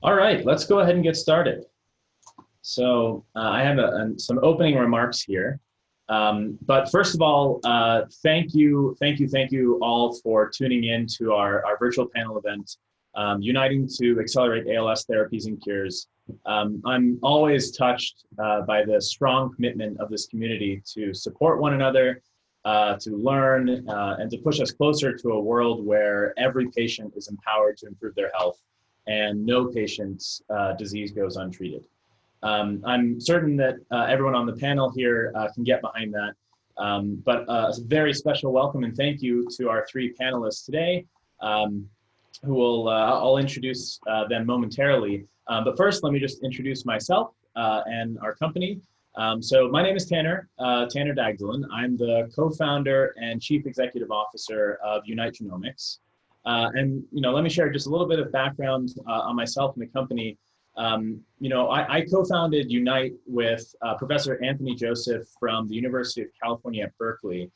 All right, let's go ahead and get started. So I have some opening remarks here. But first of all, thank you all for tuning in to our virtual panel event, Uniting to Accelerate ALS Therapies and Cures. I'm always touched by the strong commitment of this community to support one another, to learn, and to push us closer to a world where every patient is empowered to improve their health and no patient's disease goes untreated. I'm certain that everyone on the panel here can get behind that. But a very special welcome and thank you to our three panelists today, who I'll introduce them momentarily. But first, let me just introduce myself and our company. So my name is Tanner Dagdalen. I'm the co-founder and chief executive officer of Genomics. And let me share just a little bit of background on myself and the company. I co-founded Unite with Professor Anthony Joseph from the University of California at Berkeley.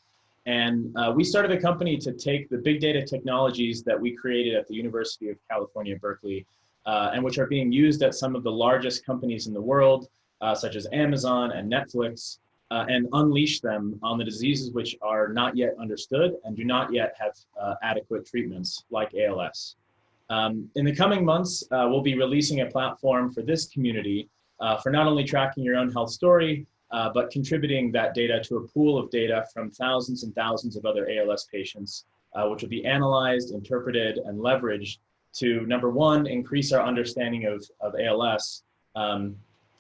And we started a company to take the big data technologies that we created at the University of California at Berkeley, and which are being used at some of the largest companies in the world, such as Amazon and Netflix, and unleash them on the diseases which are not yet understood and do not yet have adequate treatments, like ALS. In the coming months, we'll be releasing a platform for this community for not only tracking your own health story, but contributing that data to a pool of data from thousands and thousands of other ALS patients, which will be analyzed, interpreted, and leveraged to, number one, increase our understanding of ALS,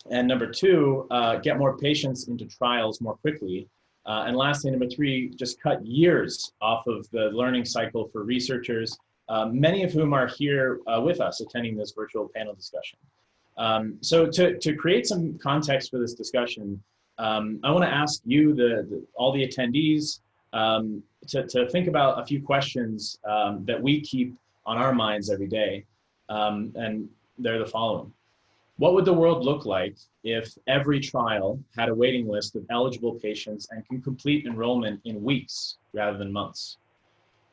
and number two, get more patients into trials more quickly. And lastly, number three, just cut years off of the learning cycle for researchers, many of whom are here with us attending this virtual panel discussion. So to create some context for this discussion, I want to ask you, all the attendees, to think about a few questions that we keep on our minds every day. And they're the following. What would the world look like if every trial had a waiting list of eligible patients and can complete enrollment in weeks rather than months?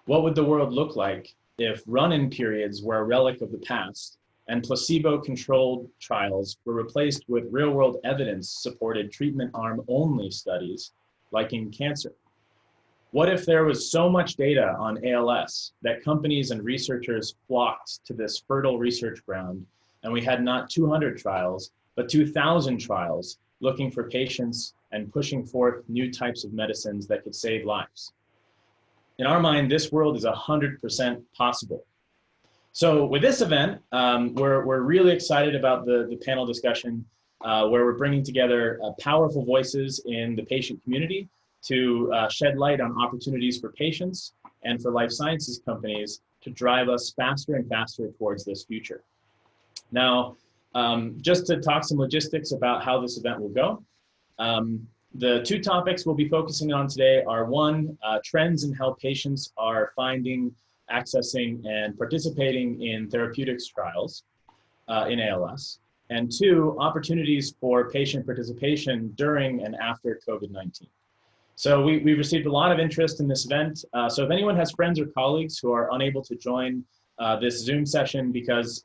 What would the world look like if run-in periods were a relic of the past and placebo-controlled trials were replaced with real-world evidence-supported treatment arm-only studies, like in cancer? What if there was so much data on ALS that companies and researchers flocked to this fertile research ground, and we had not 200 trials, but 2,000 trials looking for patients and pushing forth new types of medicines that could save lives? In our mind, this world is 100% possible. So with this event, we're really excited about the panel discussion, where we're bringing together powerful voices in the patient community to shed light on opportunities for patients and for life sciences companies to drive us faster and faster towards this future. Now, just to talk some logistics about how this event will go. The two topics we'll be focusing on today are one, trends in how patients are finding, accessing, and participating in therapeutics trials in ALS. And two, opportunities for patient participation during and after COVID-19. So we've received a lot of interest in this event. So if anyone has friends or colleagues who are unable to join this Zoom session because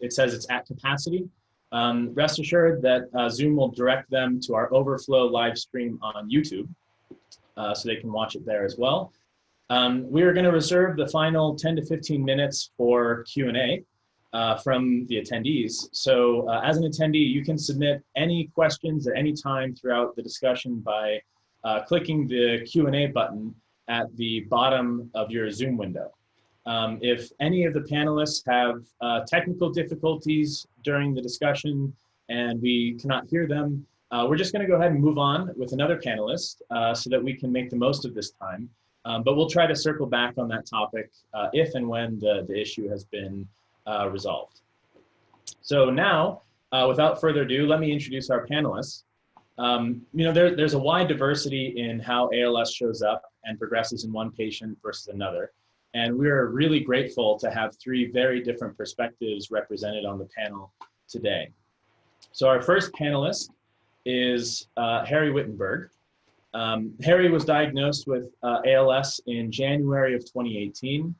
it says it's at capacity, rest assured that Zoom will direct them to our overflow live stream on YouTube, so they can watch it there as well. We are going to reserve the final 10 to 15 minutes for Q&A from the attendees. So as an attendee, you can submit any questions at any time throughout the discussion by clicking the Q&A button at the bottom of your Zoom window. If any of the panelists have technical difficulties during the discussion and we cannot hear them, we're just going to go ahead and move on with another panelist so that we can make the most of this time. But we'll try to circle back on that topic if and when the issue has been resolved. So now, without further ado, let me introduce our panelists. There's a wide diversity in how ALS shows up and progresses in one patient versus another. And we're really grateful to have three very different perspectives represented on the panel today. So our first panelist is Harry Wittenberg. Harry was diagnosed with ALS in January of 2018.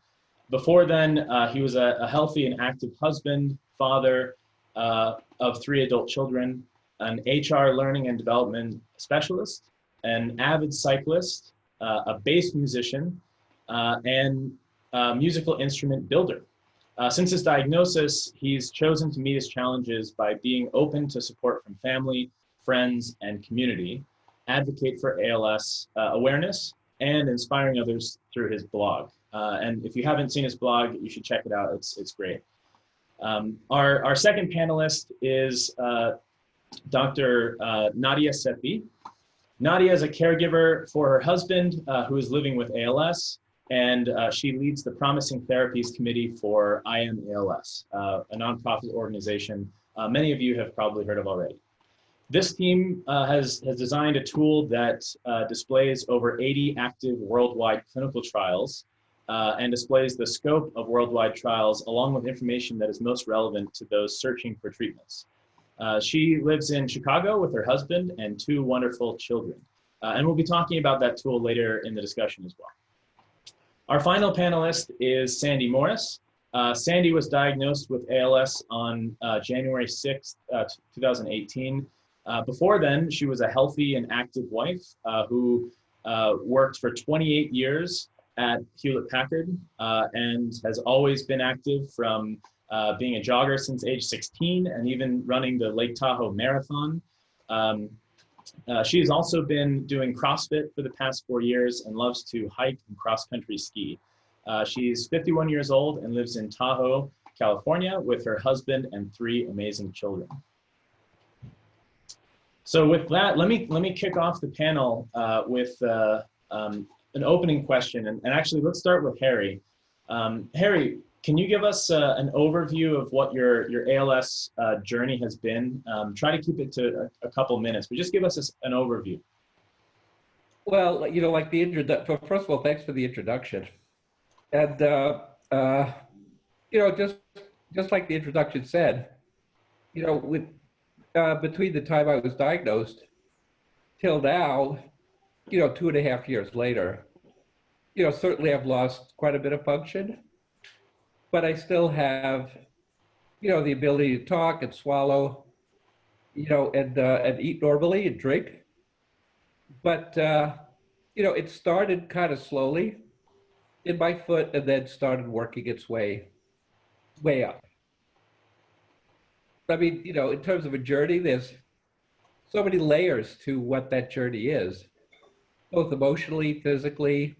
Before then, he was a healthy and active husband, father of 3 adult children, an HR learning and development specialist, an avid cyclist, a bass musician, and a musical instrument builder. Since his diagnosis, he's chosen to meet his challenges by being open to support from family, friends, and community, advocate for ALS awareness, and inspiring others through his blog. And if you haven't seen his blog, you should check it out. It's great. Our second panelist is Dr. Nadia Sethi. Nadia is a caregiver for her husband who is living with ALS, and she leads the Promising Therapies Committee for I Am ALS, a nonprofit organization many of you have probably heard of already. This team has designed a tool that displays over 80 active worldwide clinical trials and displays the scope of worldwide trials along with information that is most relevant to those searching for treatments. She lives in Chicago with her husband and 2 wonderful children. And we'll be talking about that tool later in the discussion as well. Our final panelist is Sandy Morris. Sandy was diagnosed with ALS on January 6th, 2018. Before then, she was a healthy and active wife who worked for 28 years at Hewlett-Packard and has always been active from being a jogger since age 16 and even running the Lake Tahoe Marathon. She's also been doing CrossFit for the past 4 years and loves to hike and cross-country ski. She's 51 years old and lives in Tahoe, California with her husband and 3 amazing children. So with that, let me kick off the panel with an opening question. And actually, let's start with Harry. Harry, can you give us an overview of what your ALS journey has been? Try to keep it to a couple minutes, but just give us an overview. Well, you know, like the introduction, first of all, thanks for the introduction. And, you know, just like the introduction said, you know, with between the time I was diagnosed till now, you know, 2.5 years later, you know, certainly I've lost quite a bit of function, but I still have, you know, the ability to talk and swallow, you know, and eat normally and drink. But, you know, it started kind of slowly in my foot and then started working its way up. I mean, you know, in terms of a journey, there's so many layers to what that journey is, both emotionally, physically,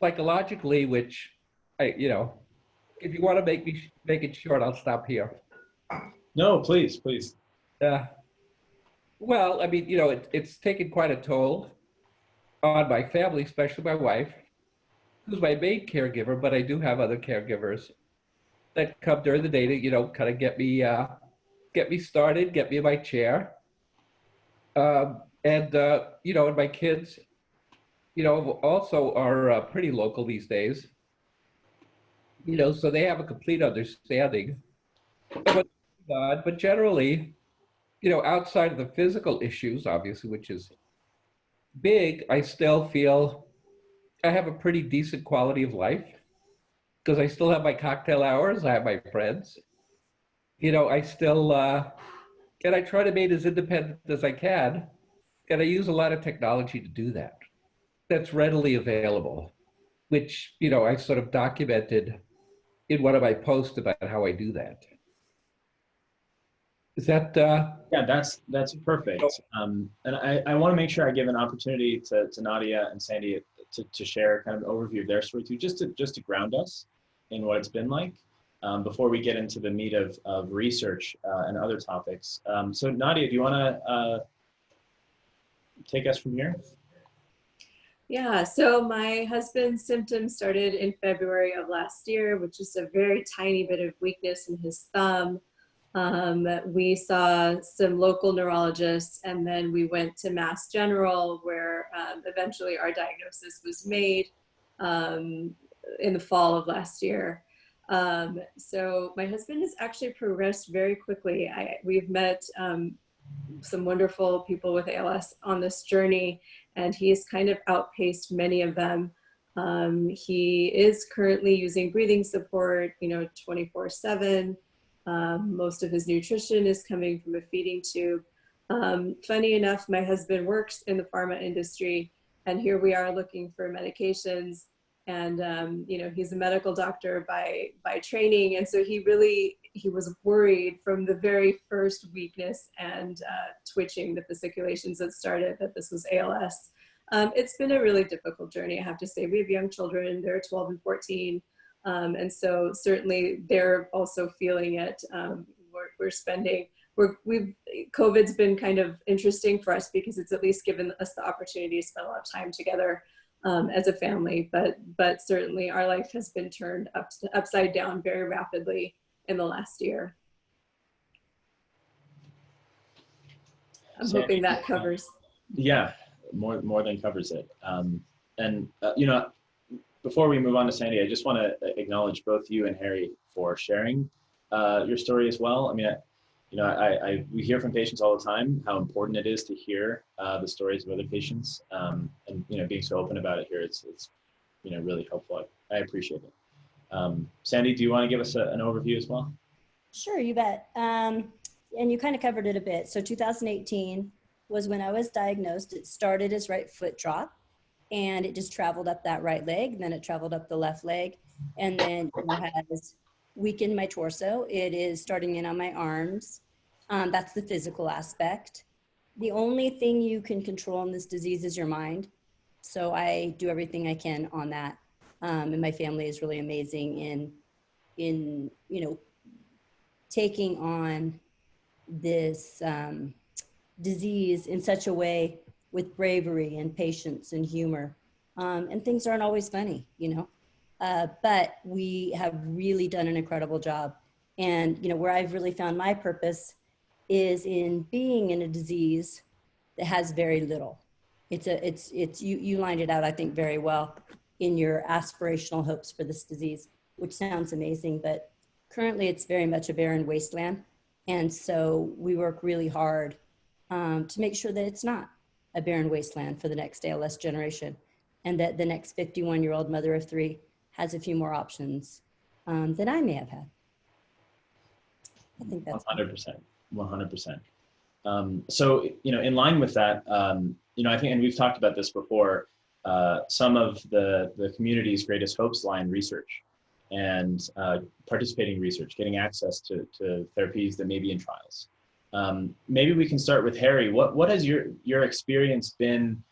psychologically, which you know, if you want to make it short, I'll stop here. No, please, please. Well, I mean, you know, it's taken quite a toll on my family, especially my wife, who's my main caregiver, but I do have other caregivers that come during the day to, you know, kind of get me started, get me in my chair. You know, and my kids, you know, also are pretty local these days, you know, so they have a complete understanding of what's going on. But generally, you know, outside of the physical issues, obviously, which is big, I still feel I have a pretty decent quality of life because I still have my cocktail hours, I have my friends. You know, I still, and I try to be as independent as I can, and I use a lot of technology to do that. That's readily available, which, you know, I sort of documented in one of my posts about how I do that. Is that? Yeah, that's perfect. And I want to make sure I give an opportunity to Nadia and Sandy to share kind of an overview of their story too, just to ground us in what it's been like before we get into the meat of research and other topics. So Nadia, do you want to take us from here? Yeah, so my husband's symptoms started in February of last year, which is a very tiny bit of weakness in his thumb. We saw some local neurologists, and then we went to Mass General, where eventually our diagnosis was made in the fall of last year. So my husband has actually progressed very quickly. We've met some wonderful people with ALS on this journey, and he's kind of outpaced many of them. He is currently using breathing support, you know, 24/7. Most of his nutrition is coming from a feeding tube. Funny enough, my husband works in the pharma industry, and here we are looking for medications. And you know, he's a medical doctor by training, and so he was worried from the very first weakness and twitching, the fasciculations that started, that this was ALS. It's been a really difficult journey, I have to say. We have young children; they're 12 and 14, and so certainly they're also feeling it. We're spending. COVID's been kind of interesting for us because it's at least given us the opportunity to spend a lot of time together as a family, but certainly our life has been turned upside down very rapidly in the last year. I'm hoping that covers. Yeah, more than covers it. You know, before we move on to Sandy, I just want to acknowledge both you and Harry for sharing your story as well. I mean, you know, we hear from patients all the time how important it is to hear the stories of other patients, and you know, being so open about it here, it's you know, really helpful. I appreciate it. Sandy, do you want to give us an overview as well? Sure, you bet. And you kind of covered it a bit. So 2018 was when I was diagnosed. It started as right foot drop, and it just traveled up that right leg. Then it traveled up the left leg, and then it has weakened my torso. It is starting in on my arms. That's the physical aspect. The only thing you can control in this disease is your mind. So I do everything I can on that. And my family is really amazing in you know, taking on this disease in such a way with bravery and patience and humor. And things aren't always funny, you know, but we have really done an incredible job. And, you know, where I've really found my purpose is in being in a disease that has very little. You lined it out, I think, very well in your aspirational hopes for this disease, which sounds amazing, but currently it's very much a barren wasteland. And so we work really hard to make sure that it's not a barren wasteland for the next ALS generation, and that the next 51-year-old mother of 3 has a few more options than I may have had. I think that's 100%. 100%. So, you know, in line with that, you know, I think, and we've talked about this before, some of the community's greatest hopes lie in research and participating in research, getting access to therapies that may be in trials. Maybe we can start with Harry. What has your experience been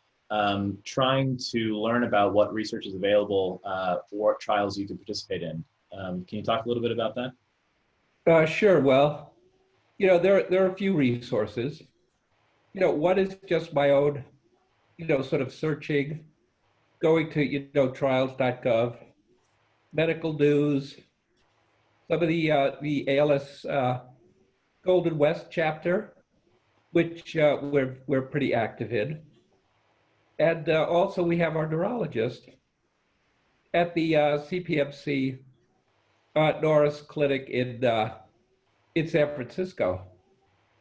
trying to learn about what research is available for trials you can participate in? Can you talk a little bit about that? Sure. Well, you know, there are a few resources. You know, one is just my own, you know, sort of searching, going to, you know, trials.gov, medical news, some of the ALS Golden West chapter, which we're pretty active in. And also we have our neurologist at the CPMC Norris Clinic in San Francisco.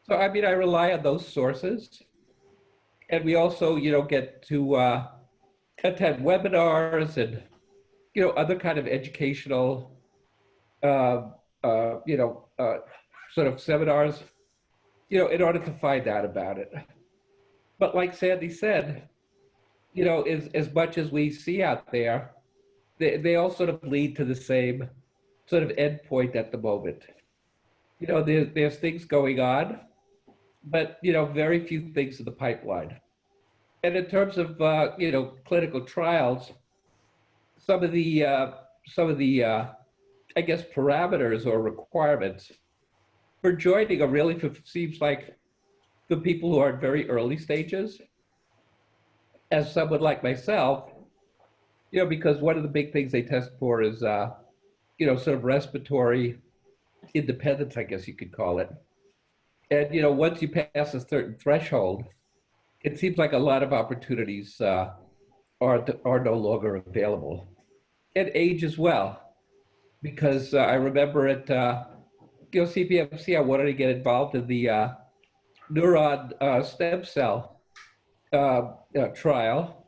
So, I mean, I rely on those sources. And we also, you know, get to attend webinars and, you know, other kind of educational, you know, sort of seminars, you know, in order to find out about it. But like Sandy said, you know, as much as we see out there, they all sort of lead to the same sort of endpoint at the moment. You know, there's things going on, but, you know, very few things in the pipeline. And in terms of, you know, clinical trials, some of the, I guess, parameters or requirements for joining are really, seems like, the people who are at very early stages. As someone like myself, you know, because one of the big things they test for is, you know, sort of respiratory independence, I guess you could call it. And, you know, once you pass a certain threshold, it seems like a lot of opportunities are no longer available. And age as well, because I remember at, you know, CPMC, I wanted to get involved in the neuron stem cell trial,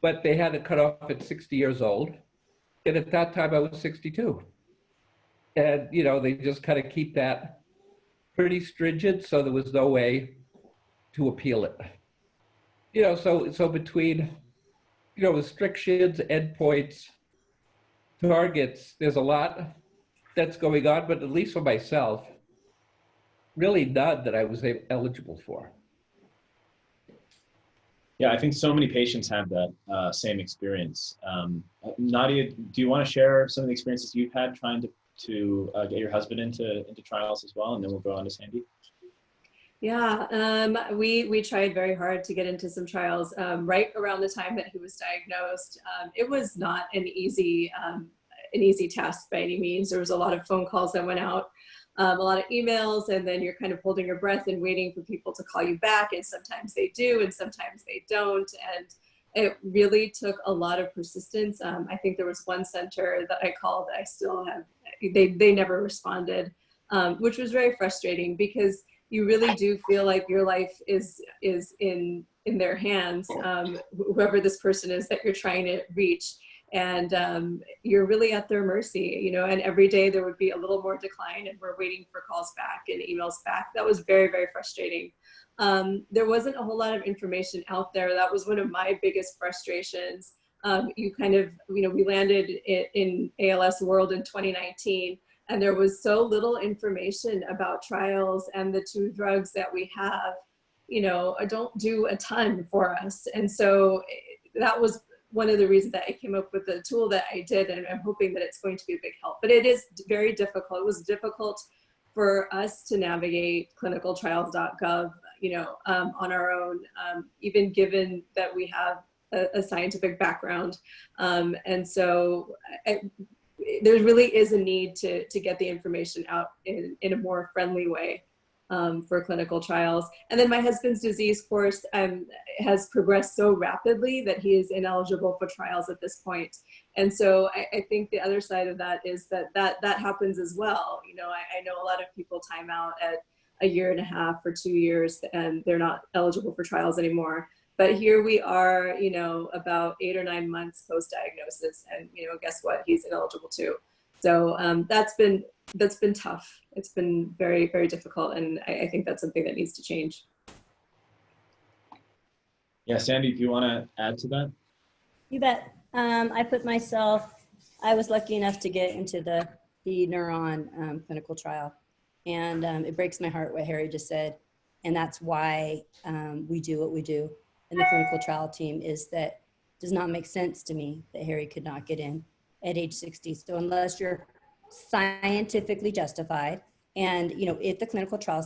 but they had it cut off at 60 years old. And at that time I was 62. And, they just kind of keep that pretty stringent, so there was no way to appeal it. So between, restrictions, endpoints, targets, there's a lot that's going on, but at least for myself, really none that I was eligible for. Yeah, I think so many patients have that same experience. Nadia, do you want to share some of the experiences you've had trying to get your husband into trials as well, and then we'll go on to Sandy? Yeah, we tried very hard to get into some trials right around the time that he was diagnosed. It was not an easy task by any means. There was a lot of phone calls that went out, a lot of emails, and then you're kind of holding your breath and waiting for people to call you back. And sometimes they do, and sometimes they don't. And it really took a lot of persistence. I think there was one center that I called that I still have, they never responded, which was very frustrating because you really do feel like your life is in their hands, whoever this person is that you're trying to reach. And you're really at their mercy, and every day there would be a little more decline and we're waiting for calls back and emails back. That was very, very frustrating. There wasn't a whole lot of information out there. That was one of my biggest frustrations. We landed in ALS world in 2019, and there was so little information about trials, and the two drugs that we have, don't do a ton for us. And so that was one of the reasons that I came up with the tool that I did, and I'm hoping that it's going to be a big help. But it is very difficult. It was difficult for us to navigate clinicaltrials.gov, on our own, even given that we have a scientific background. And so there really is a need to get the information out in a more friendly way for clinical trials. And then my husband's disease course has progressed so rapidly that he is ineligible for trials at this point. And so I think the other side of that is that happens as well. I know a lot of people time out at 1.5 years or 2 years, and they're not eligible for trials anymore. But here we are, about 8 or 9 months post-diagnosis, and guess what? He's ineligible too. So that's been tough. It's been very, very difficult, and I think that's something that needs to change. Yeah, Sandy, do you want to add to that? You bet. I was lucky enough to get into the neuron clinical trial, and it breaks my heart what Harry just said, and that's why we do what we do in the clinical trial team. Is that does not make sense to me that Harry could not get in at age 60. So unless you're scientifically justified, and if the clinical trial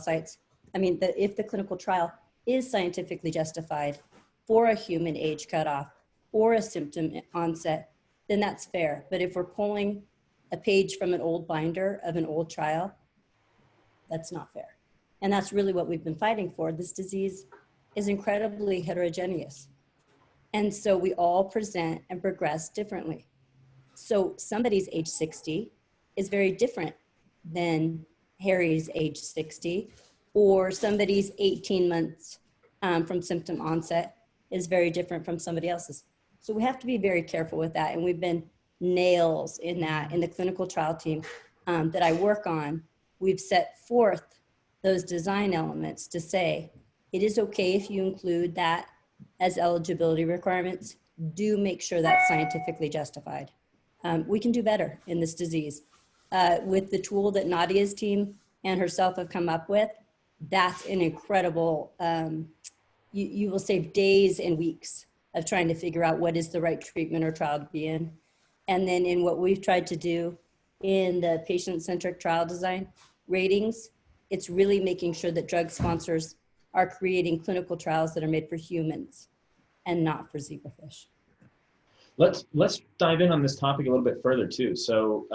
if the clinical trial is scientifically justified for a human age cutoff or a symptom onset, then that's fair. But if we're pulling a page from an old binder of an old trial, that's not fair. And that's really what we've been fighting for. This disease is incredibly heterogeneous. And so we all present and progress differently. So somebody's age 60 is very different than Harry's age 60, or somebody's 18 months from symptom onset is very different from somebody else's. So we have to be very careful with that. And we've been nails in that in the clinical trial team that I work on. We've set forth those design elements to say, it is okay if you include that as eligibility requirements. Do make sure that's scientifically justified. We can do better in this disease. With the tool that Nadia's team and herself have come up with, that's an incredible, you will save days and weeks of trying to figure out what is the right treatment or trial to be in. And then in what we've tried to do in the patient-centric trial design ratings, it's really making sure that drug sponsors are creating clinical trials that are made for humans and not for zebrafish. Let's dive in on this topic a little bit further too. So,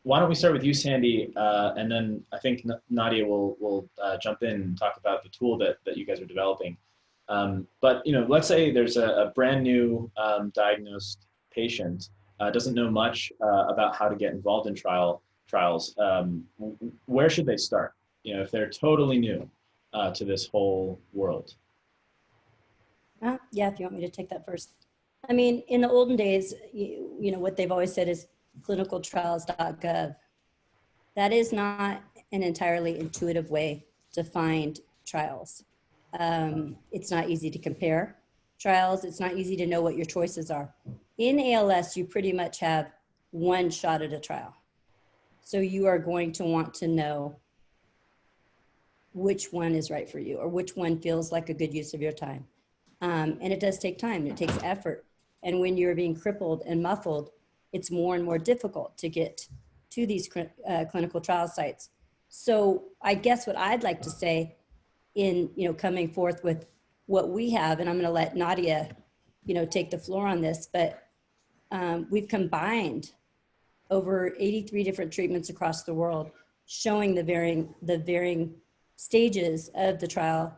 why don't we start with you, Sandy, and then I think Nadia will jump in and talk about the tool that you guys are developing. But let's say there's a brand new diagnosed patient, doesn't know much about how to get involved in trials. Where should they start? If they're totally new to this whole world. Yeah, if you want me to take that first. I mean, in the olden days, what they've always said is clinicaltrials.gov. That is not an entirely intuitive way to find trials. It's not easy to compare trials. It's not easy to know what your choices are. In ALS, you pretty much have one shot at a trial. So you are going to want to know which one is right for you or which one feels like a good use of your time. And it does take time, it takes effort. And when you're being crippled and muffled, it's more and more difficult to get to these clinical trial sites. So I guess what I'd like to say in, coming forth with what we have, and I'm gonna let Nadia, take the floor on this, but we've combined over 83 different treatments across the world, showing the varying stages of the trial,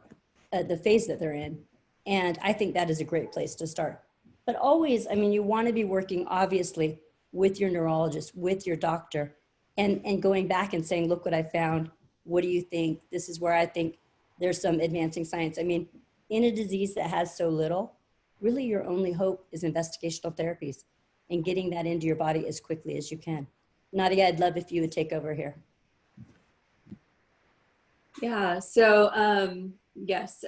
the phase that they're in. And I think that is a great place to start. But always, you want to be working obviously with your neurologist, with your doctor, and going back and saying, look what I found. What do you think? This is where I think there's some advancing science. In a disease that has so little, really your only hope is investigational therapies and getting that into your body as quickly as you can. Nadia, I'd love if you would take over here. Yeah, so yes,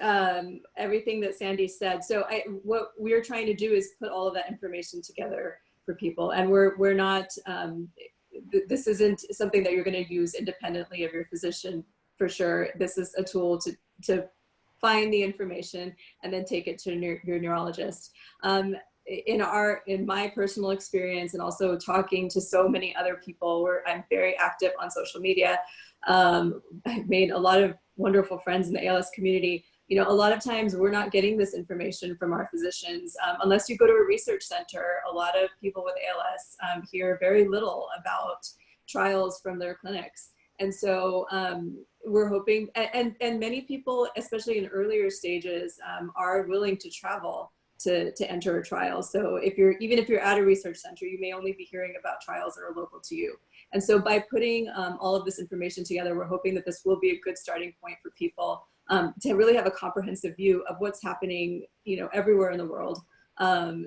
everything that Sandy said. So what we're trying to do is put all of that information together for people. And we're not, this isn't something that you're gonna use independently of your physician, for sure. This is a tool to find the information and then take it to your neurologist. In my personal experience, and also talking to so many other people where I'm very active on social media, I've made a lot of wonderful friends in the ALS community. A lot of times we're not getting this information from our physicians. Unless you go to a research center, a lot of people with ALS hear very little about trials from their clinics. And so we're hoping, and many people, especially in earlier stages, are willing to travel to enter a trial. So even if you're at a research center, you may only be hearing about trials that are local to you. And so by putting all of this information together, we're hoping that this will be a good starting point for people to really have a comprehensive view of what's happening, everywhere in the world,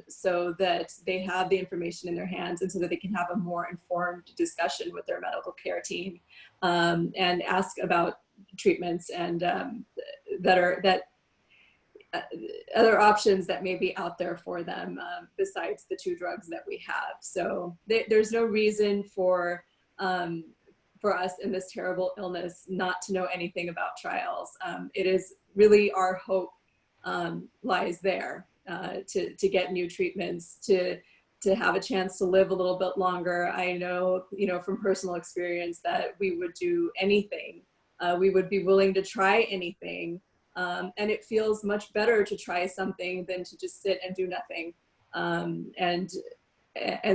so that they have the information in their hands and so that they can have a more informed discussion with their medical care team and ask about treatments and other options that may be out there for them besides the 2 drugs that we have. So there's no reason for us in this terrible illness not to know anything about trials. It is really our hope lies there to get new treatments, to have a chance to live a little bit longer. I know, from personal experience that we would do anything. We would be willing to try anything. And it feels much better to try something than to just sit and do nothing. And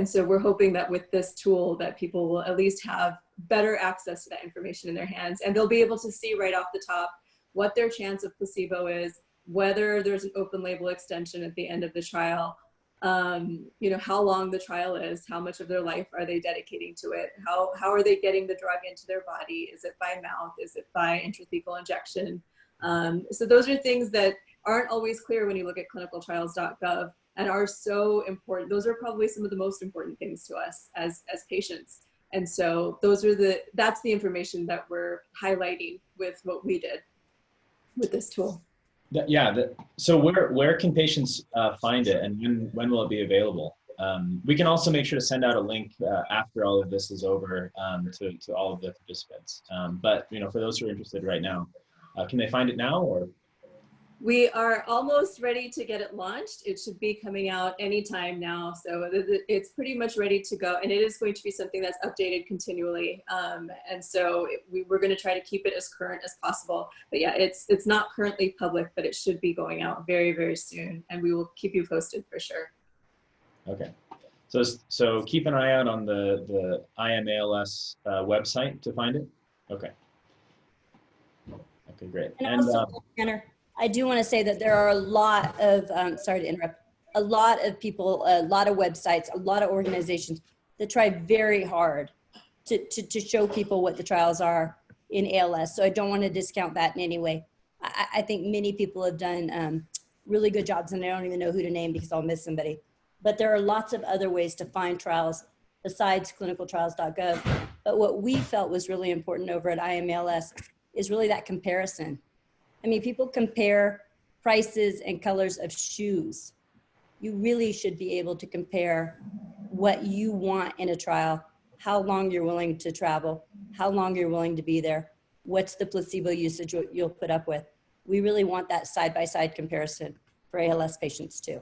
so we're hoping that with this tool that people will at least have better access to that information in their hands, and they'll be able to see right off the top what their chance of placebo is, whether there's an open label extension at the end of the trial, how long the trial is, how much of their life are they dedicating to it, how are they getting the drug into their body, is it by mouth, is it by intrathecal injection? So those are things that aren't always clear when you look at clinicaltrials.gov and are so important. Those are probably some of the most important things to us as patients. And so that's the information that we're highlighting with what we did with this tool. So where can patients find it, and when will it be available? We can also make sure to send out a link after all of this is over to all of the participants. But for those who are interested right now, can they find it now, or? We are almost ready to get it launched. It should be coming out anytime now. So it's pretty much ready to go. And it is going to be something that's updated continually. And so we're going to try to keep it as current as possible. But yeah, it's not currently public, but it should be going out very, very soon. And we will keep you posted for sure. Okay. So keep an eye out on the IMALS website to find it. Okay. Okay, great. And also, Tanner, I do want to say that there are a lot of, sorry to interrupt, a lot of people, a lot of websites, a lot of organizations that try very hard to show people what the trials are in ALS. So I don't want to discount that in any way. I think many people have done really good jobs, and I don't even know who to name because I'll miss somebody. But there are lots of other ways to find trials besides clinicaltrials.gov. But what we felt was really important over at IMALS is really that comparison. I mean, people compare prices and colors of shoes. You really should be able to compare what you want in a trial, how long you're willing to travel, how long you're willing to be there, what's the placebo usage you'll put up with. We really want that side-by-side comparison for ALS patients too.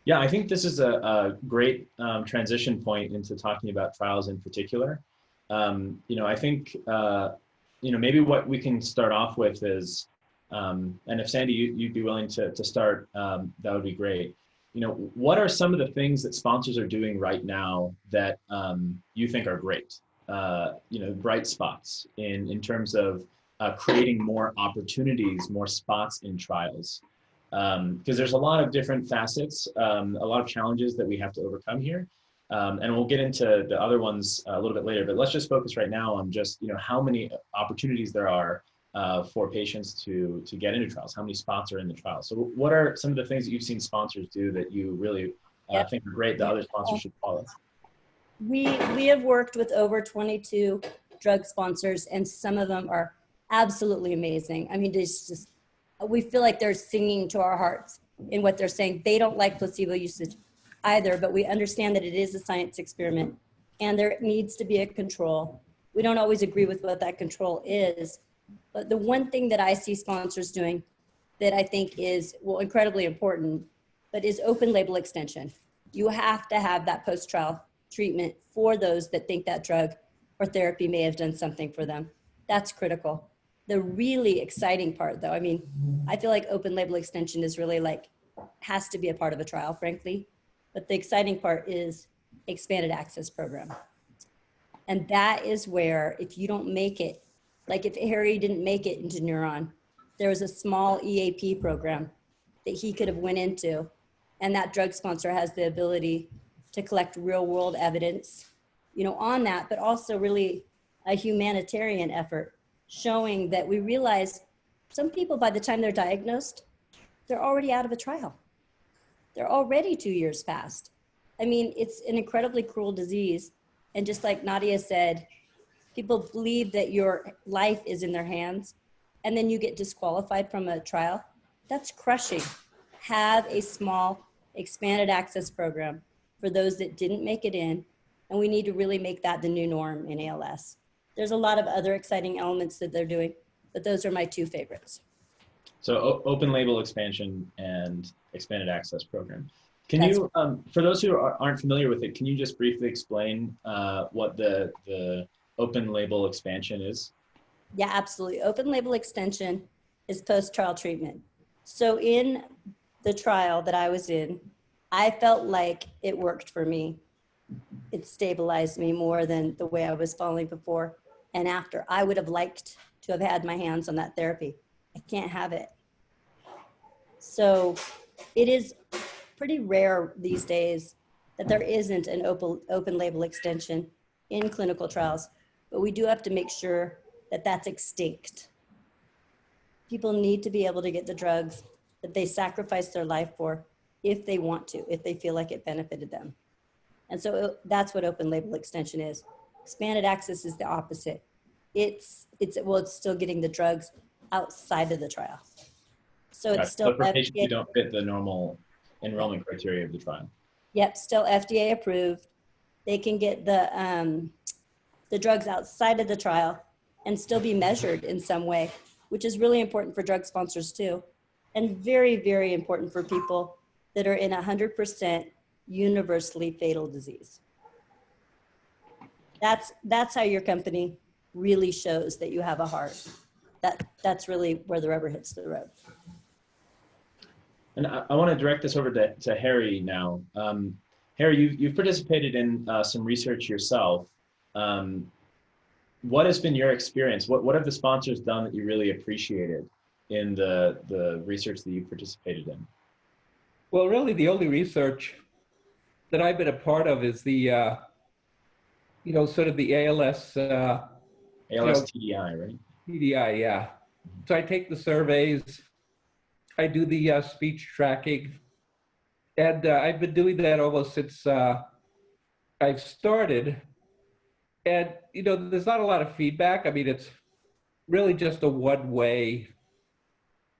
Yeah, I think this is a great transition point into talking about trials in particular. I think, maybe what we can start off with is, and if Sandy, you'd be willing to start, that would be great. What are some of the things that sponsors are doing right now that you think are great? Bright spots in terms of creating more opportunities, more spots in trials. Because there's a lot of different facets, a lot of challenges that we have to overcome here. And we'll get into the other ones a little bit later, but let's just focus right now on just, how many opportunities there are for patients to get into trials, how many spots are in the trial. So what are some of the things that you've seen sponsors do that you really think are great that other sponsors should follow? We have worked with over 22 drug sponsors, and some of them are absolutely amazing. I mean, we feel like they're singing to our hearts in what they're saying. They don't like placebo usage either, but we understand that it is a science experiment and there needs to be a control. We don't always agree with what that control is, but the one thing that I see sponsors doing that I think is, incredibly important, but is open label extension. You have to have that post-trial treatment for those that think that drug or therapy may have done something for them. That's critical. The really exciting part though, I mean, I feel like open label extension is really has to be a part of a trial, frankly. But the exciting part is expanded access program. And that is where, if you don't make it, like if Harry didn't make it into Neuron, there was a small EAP program that he could have went into. And that drug sponsor has the ability to collect real world evidence, on that, but also really a humanitarian effort, showing that we realize some people, by the time they're diagnosed, they're already out of a trial. They're already 2 years past. I mean, it's an incredibly cruel disease. And just like Nadia said, people believe that your life is in their hands and then you get disqualified from a trial. That's crushing. Have a small expanded access program for those that didn't make it in. And we need to really make that the new norm in ALS. There's a lot of other exciting elements that they're doing, but those are my two favorites. So open label expansion and expanded access program. Can you, for those who aren't familiar with it, can you just briefly explain what the open label expansion is? Yeah, absolutely. Open label extension is post-trial treatment. So in the trial that I was in, I felt like it worked for me. It stabilized me more than the way I was falling before and after. I would have liked to have had my hands on that therapy. I can't have it. So it is pretty rare these days that there isn't an open label extension in clinical trials, but we do have to make sure that that's extinct. People need to be able to get the drugs that they sacrifice their life for if they want to, if they feel like it benefited them. And so that's what open label extension is. Expanded access is the opposite. It's still getting the drugs outside of the trial. So it's still for patients who don't fit the normal enrollment criteria of the trial. Yep, still FDA approved. They can get the drugs outside of the trial and still be measured in some way, which is really important for drug sponsors too. And very, very important for people that are in 100% universally fatal disease. That's how your company really shows that you have a heart. That's really where the rubber hits the road. And I want to direct this over to Harry now. Harry, you've participated in some research yourself. What has been your experience? What have the sponsors done that you really appreciated in the research that you participated in? Well, really the only research that I've been a part of is the, sort of the ALS. ALS TDI, right? TDI, yeah. So I take the surveys, I do the speech tracking, and I've been doing that almost since I've started. And, you know, there's not a lot of feedback. I mean, it's really just a one-way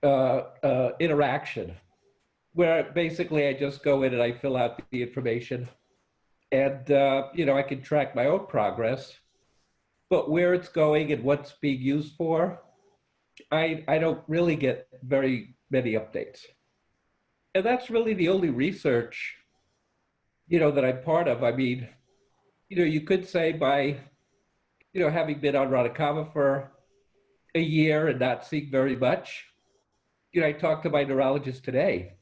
interaction where basically I just go in and I fill out the information and, you know, I can track my own progress, but where it's going and what's being used for, I don't really get very many updates. And that's really the only research, you know, that I'm part of. I mean, you know, you could say by, you know, having been on Radicava for a year and not seeing very much, you know, I talked to my neurologist today,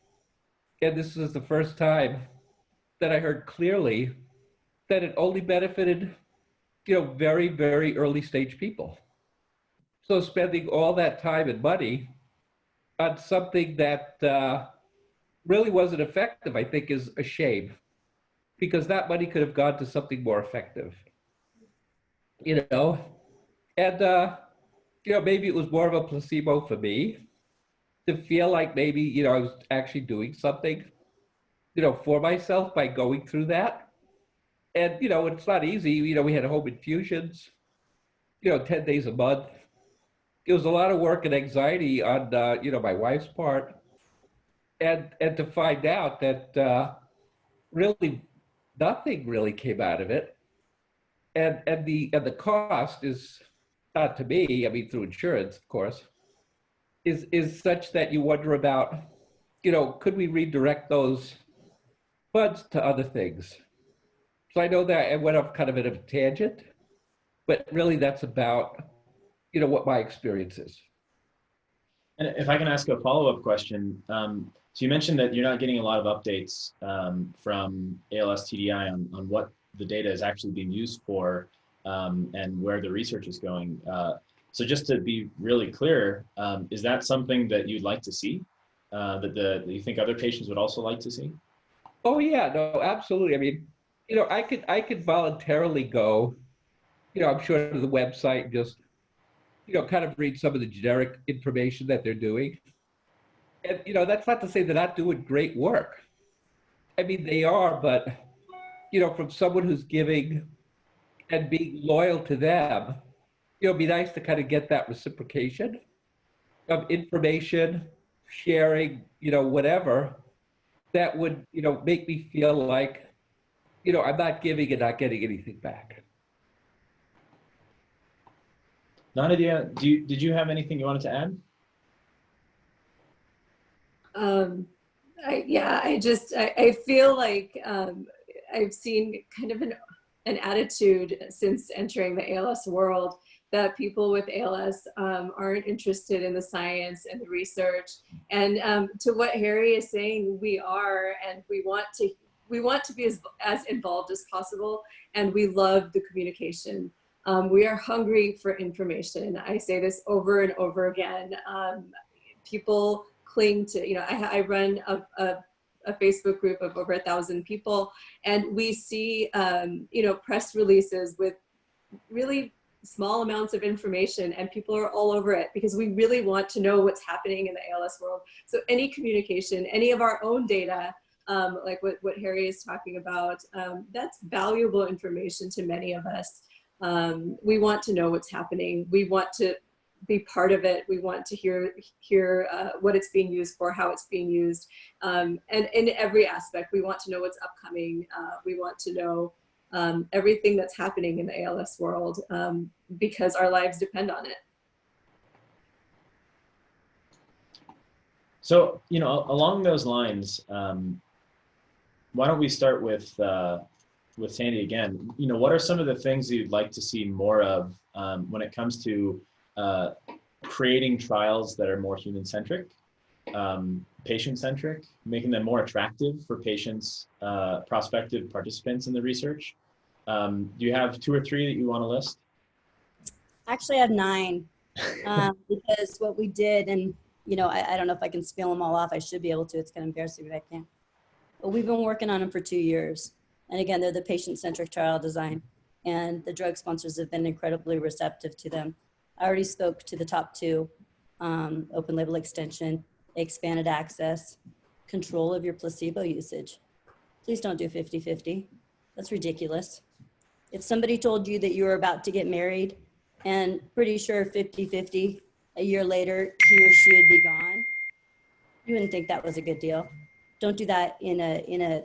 and this is the first time that I heard clearly that it only benefited, you know, very, very early stage people. So spending all that time and money on something that really wasn't effective, I think is a shame, because that money could have gone to something more effective, you know? And, you know, maybe it was more of a placebo for me to feel like maybe, you know, I was actually doing something, you know, for myself by going through that. And, you know, it's not easy. You know, we had home infusions, you know, 10 days a month. It was a lot of work and anxiety on, you know, my wife's part. And to find out that really nothing really came out of it. And the cost is not to me, I mean, through insurance, of course, is such that you wonder about, you know, could we redirect those funds to other things? So I know that I went off kind of at a tangent, but really that's about, you know, what my experience is. And if I can ask a follow-up question, so you mentioned that you're not getting a lot of updates from ALS TDI on what the data is actually being used for and where the research is going. So just to be really clear, is that something that you'd like to see? That you think other patients would also like to see? Oh yeah, no, absolutely. I mean, you know, I could voluntarily go, you know, I'm sure to the website and just, you know, kind of read some of the generic information that they're doing. And, you know, that's not to say they're not doing great work. I mean, they are, but, you know, from someone who's giving and being loyal to them, you know, it'd be nice to kind of get that reciprocation of information, sharing, you know, whatever that would, you know, make me feel like, you know, I'm not giving and not getting anything back. Nadia, did you have anything you wanted to add? I feel like I've seen kind of an attitude since entering the ALS world that people with ALS aren't interested in the science and the research. And to what Harry is saying, we are, and we want to be as involved as possible, and we love the communication. We are hungry for information. I say this over and over again. People cling to, you know, I run a Facebook group of over 1,000 people, and we see, you know, press releases with really small amounts of information, and people are all over it because we really want to know what's happening in the ALS world. So any communication, any of our own data, like what Harry is talking about, that's valuable information to many of us. We want to know what's happening. We want to be part of it. We want to hear what it's being used for, how it's being used, and in every aspect. We want to know what's upcoming. We want to know everything that's happening in the ALS world because our lives depend on it. So, you know, along those lines, why don't we start with Sandy again? You know, what are some of the things that you'd like to see more of when it comes to creating trials that are more human-centric, patient-centric, making them more attractive for patients, prospective participants in the research? Do you have 2 or 3 that you want to list? Actually, I have 9 because what we did, and you know, I don't know if I can spill them all off. I should be able to. It's kind of embarrassing, but I can't. But we've been working on them for 2 years. And again, they're the patient-centric trial design, and the drug sponsors have been incredibly receptive to them. I already spoke to the top 2, open label extension, expanded access, control of your placebo usage. Please don't do 50-50. That's ridiculous. If somebody told you that you were about to get married and pretty sure 50-50, a year later, he or she would be gone, you wouldn't think that was a good deal. Don't do that in a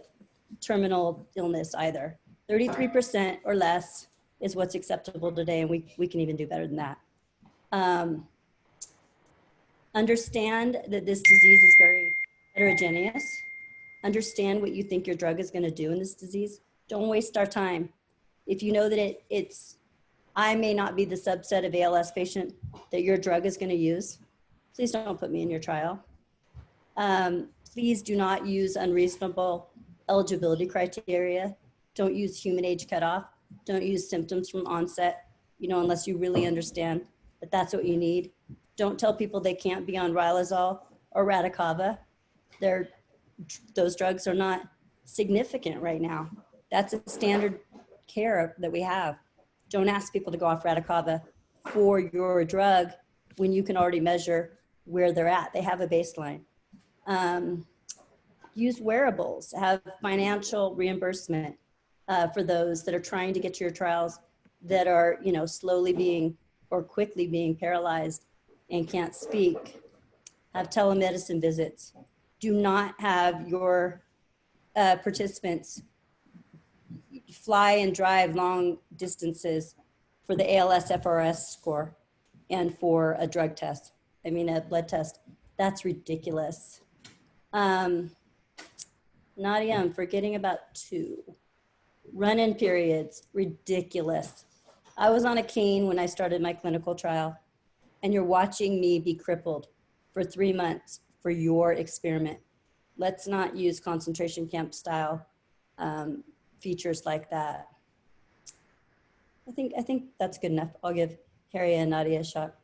terminal illness either. 33% or less is what's acceptable today, and we can even do better than that. Understand that this disease is very heterogeneous. Understand what you think your drug is going to do in this disease. Don't waste our time. If you know that I may not be the subset of ALS patient that your drug is going to use, please don't put me in your trial. Please do not use unreasonable eligibility criteria. Don't use human age cutoff. Don't use symptoms from onset, unless you really understand that that's what you need. Don't tell people they can't be on Riluzole or Radicava. Those drugs are not significant right now. That's a standard care that we have. Don't ask people to go off Radicava for your drug when you can already measure where they're at. They have a baseline. Use wearables, have financial reimbursement for those that are trying to get to your trials that are, slowly being or quickly being paralyzed and can't speak. Have telemedicine visits. Do not have your participants fly and drive long distances for the ALS FRS score and for a drug test. A blood test. That's ridiculous. Nadia, I'm forgetting about 2. Run-in periods, ridiculous. I was on a cane when I started my clinical trial, and you're watching me be crippled for 3 months for your experiment. Let's not use concentration camp style features like that. I think that's good enough. I'll give Harry and Nadia a shot.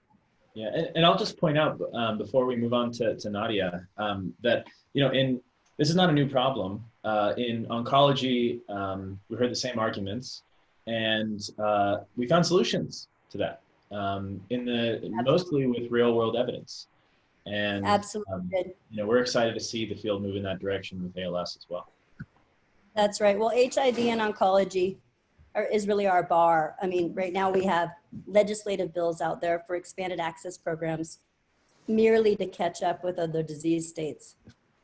Yeah, and I'll just point out before we move on to Nadia that this is not a new problem. In oncology, we heard the same arguments, and we found solutions to that mostly with real world evidence. And absolutely, we're excited to see the field move in that direction with ALS as well. That's right. Well, HIV and oncology is really our bar. Right now we have legislative bills out there for expanded access programs merely to catch up with other disease states.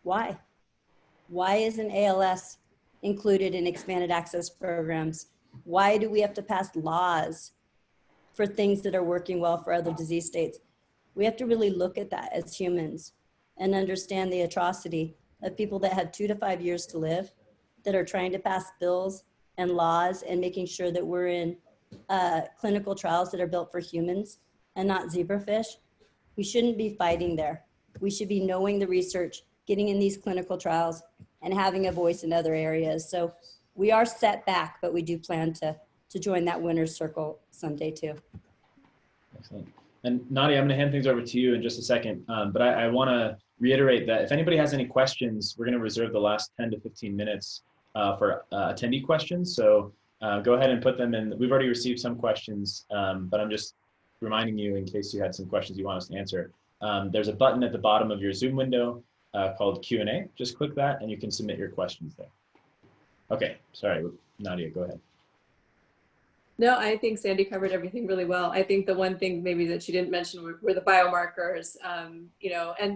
Why? Why isn't ALS included in expanded access programs? Why do we have to pass laws for things that are working well for other disease states? We have to really look at that as humans and understand the atrocity of people that have 2 to 5 years to live, that are trying to pass bills and laws and making sure that we're in clinical trials that are built for humans and not zebrafish. We shouldn't be fighting there. We should be knowing the research, getting in these clinical trials, and having a voice in other areas. So we are set back, but we do plan to join that winner's circle someday too. Excellent. And Nadia, I'm going to hand things over to you in just a second, but I want to reiterate that if anybody has any questions, we're going to reserve the last 10 to 15 minutes for attendee questions. So go ahead and put them in. We've already received some questions, but I'm just reminding you in case you had some questions you want us to answer. There's a button at the bottom of your Zoom window called Q&A. Just click that and you can submit your questions there. Okay, sorry, Nadia, go ahead. No, I think Sandy covered everything really well. I think the one thing maybe that she didn't mention were the biomarkers, and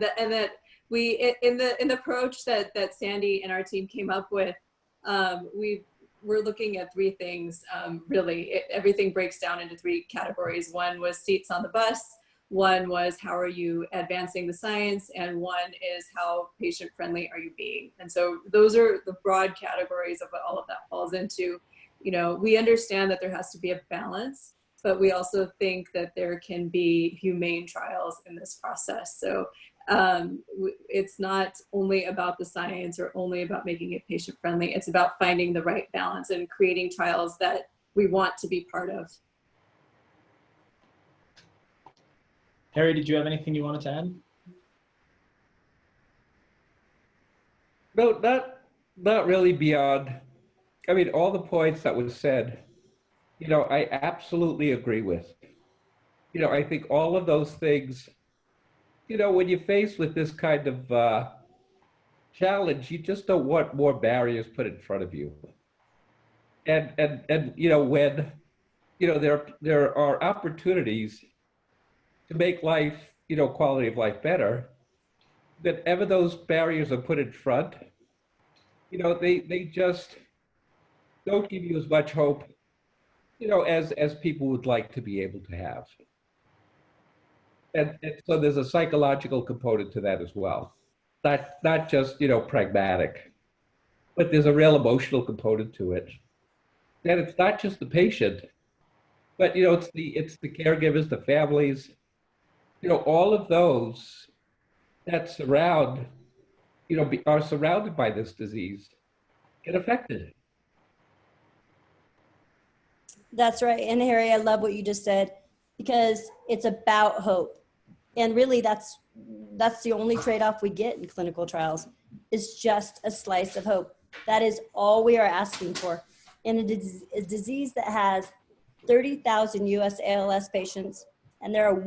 that we in the approach that Sandy and our team came up with, we're looking at 3 things really. Everything breaks down into 3 categories. One was seats on the bus. One was how are you advancing the science, and one is how patient friendly are you being. And so those are the broad categories of what all of that falls into. We understand that there has to be a balance, but we also think that there can be humane trials in this process. So it's not only about the science or only about making it patient friendly. It's about finding the right balance and creating trials that we want to be part of. Harry, did you have anything you wanted to add? No, not really beyond. All the points that was said, I absolutely agree with. I think all of those things, when you're faced with this kind of challenge, you just don't want more barriers put in front of you. And when there are opportunities to make life, quality of life better, whenever those barriers are put in front, they just don't give you as much hope, as people would like to be able to have. And so there's a psychological component to that as well. Not just, pragmatic, but there's a real emotional component to it. And it's not just the patient, but it's the caregivers, the families, all of those that are surrounded by this disease get affected. That's right. And Harry, I love what you just said, because it's about hope. And really that's the only trade-off we get in clinical trials, is just a slice of hope. That is all we are asking for. In a disease that has 30,000 US ALS patients, and there are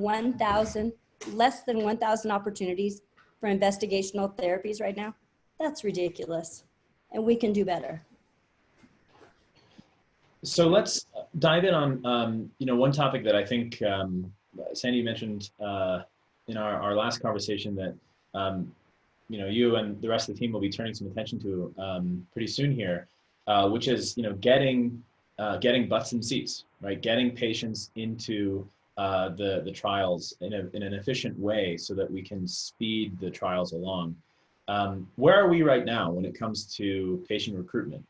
less than 1,000 opportunities for investigational therapies right now, that's ridiculous. And we can do better. So let's dive in on, one topic that I think Sandy mentioned in our last conversation that, you and the rest of the team will be turning some attention to pretty soon here, which is, getting butts in seats, right? Getting patients into the trials in an efficient way so that we can speed the trials along. Where are we right now when it comes to patient recruitment,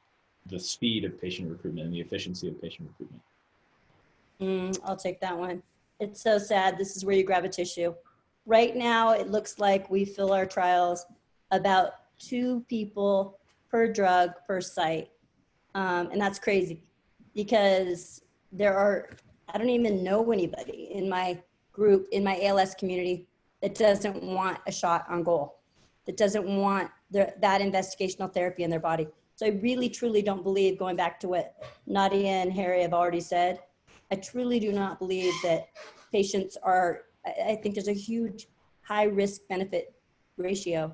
the speed of patient recruitment and the efficiency of patient recruitment? I'll take that one. It's so sad. This is where you grab a tissue. Right now, it looks like we fill our trials about 2 people per drug per site. And that's crazy, because I don't even know anybody in my group, in my ALS community, that doesn't want a shot on goal, that doesn't want that investigational therapy in their body. So I really, truly don't believe, going back to what Nadia and Harry have already said, I truly do not believe that patients I think there's a huge high risk benefit ratio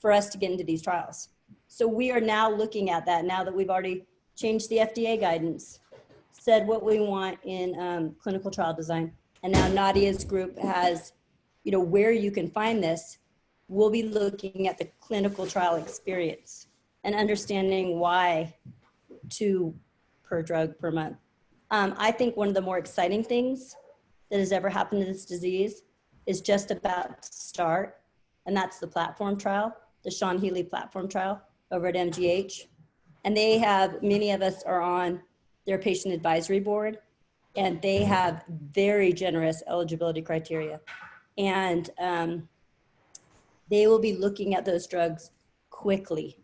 for us to get into these trials. So we are now looking at that, now that we've already changed the FDA guidance, said what we want in clinical trial design. And now Nadia's group has, where you can find this. We'll be looking at the clinical trial experience and understanding why 2 per drug per month. I think one of the more exciting things that has ever happened to this disease is just about to start, and that's the platform trial, the Sean Healy platform trial over at MGH. And many of us are on their patient advisory board, and they have very generous eligibility criteria. And they will be looking at those drugs quickly.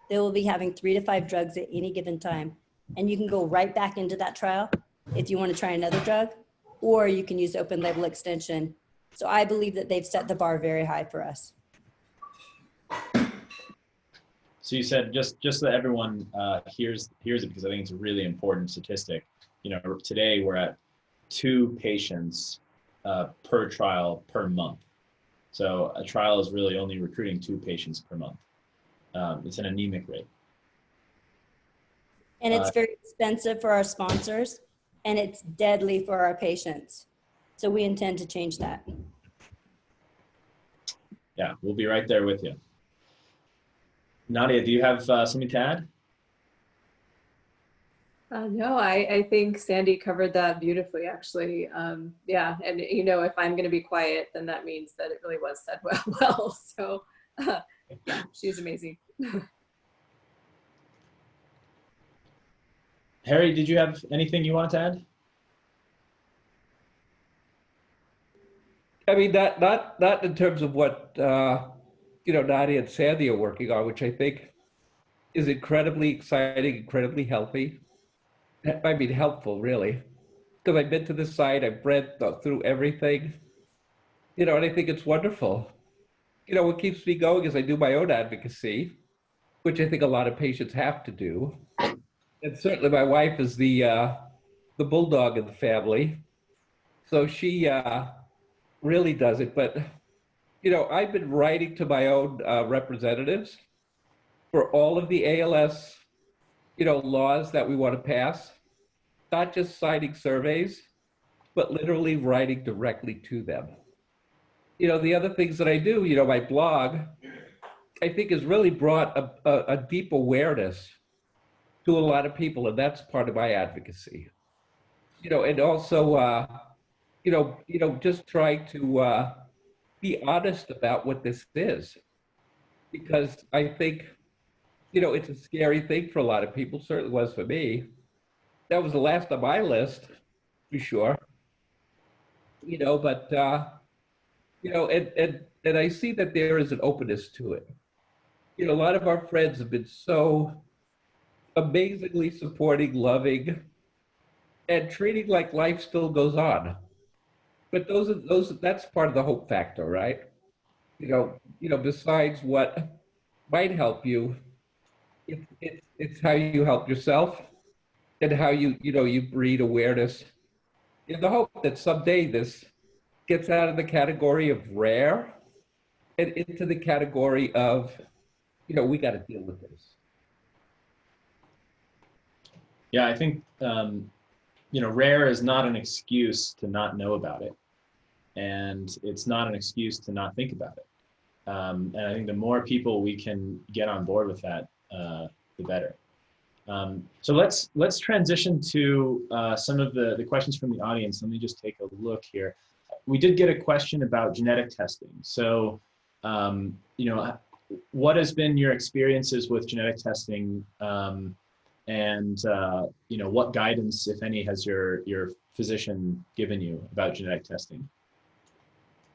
They will be having 3 to 5 drugs at any given time. And you can go right back into that trial if you want to try another drug, or you can use open label extension. So I believe that they've set the bar very high for us. So you said, just so that everyone hears it, because I think it's a really important statistic. Today we're at 2 patients per trial per month. So a trial is really only recruiting 2 patients per month. It's an anemic rate. And it's very expensive for our sponsors, and it's deadly for our patients. So we intend to change that. Yeah, we'll be right there with you. Nadia, do you have something to add? No, I think Sandy covered that beautifully, actually. Yeah, and if I'm going to be quiet, then that means that it really was said well. So yeah, she's amazing. Harry, did you have anything you wanted to add? I mean, not in terms of what Nadia and Sandy are working on, which I think is incredibly exciting, incredibly healthy. I mean, helpful, really, because I've been to this site, I've read through everything, and I think it's wonderful. What keeps me going is I do my own advocacy, which I think a lot of patients have to do. And certainly my wife is the bulldog in the family. So she really does it. But, I've been writing to my own representatives for all of the ALS, laws that we want to pass, not just citing surveys, but literally writing directly to them. The other things that I do, my blog, I think has really brought a deep awareness to a lot of people, and that's part of my advocacy. And also, just trying to be honest about what this is, because I think, it's a scary thing for a lot of people. Certainly was for me. That was the last on my list, for sure. But and I see that there is an openness to it. A lot of our friends have been so amazingly supporting, loving, and treating like life still goes on. But that's part of the hope factor, right? Besides what might help you, it's how you help yourself and how you breed awareness in the hope that someday this gets out of the category of rare and into the category of, we got to deal with this. Yeah, I think, rare is not an excuse to not know about it. And it's not an excuse to not think about it. And I think the more people we can get on board with that, the better. So let's transition to some of the questions from the audience. Let me just take a look here. We did get a question about genetic testing. So, what has been your experiences with genetic testing, and what guidance, if any, has your physician given you about genetic testing?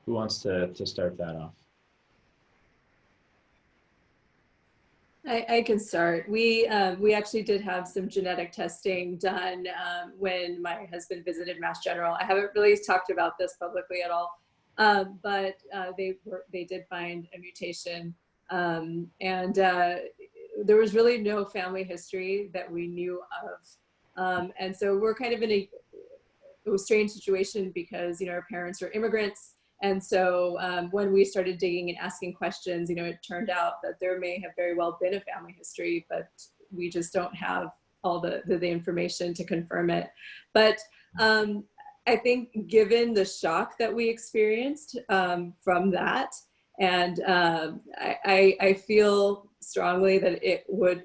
Who wants to start that off? I can start. We actually did have some genetic testing done when my husband visited Mass General. I haven't really talked about this publicly at all, but they did find a mutation, and there was really no family history that we knew of, and so we're kind of in a strange situation because our parents are immigrants. And so when we started digging and asking questions, it turned out that there may have very well been a family history, but we just don't have all the information to confirm it. But I think given the shock that we experienced from that, and I feel strongly that it would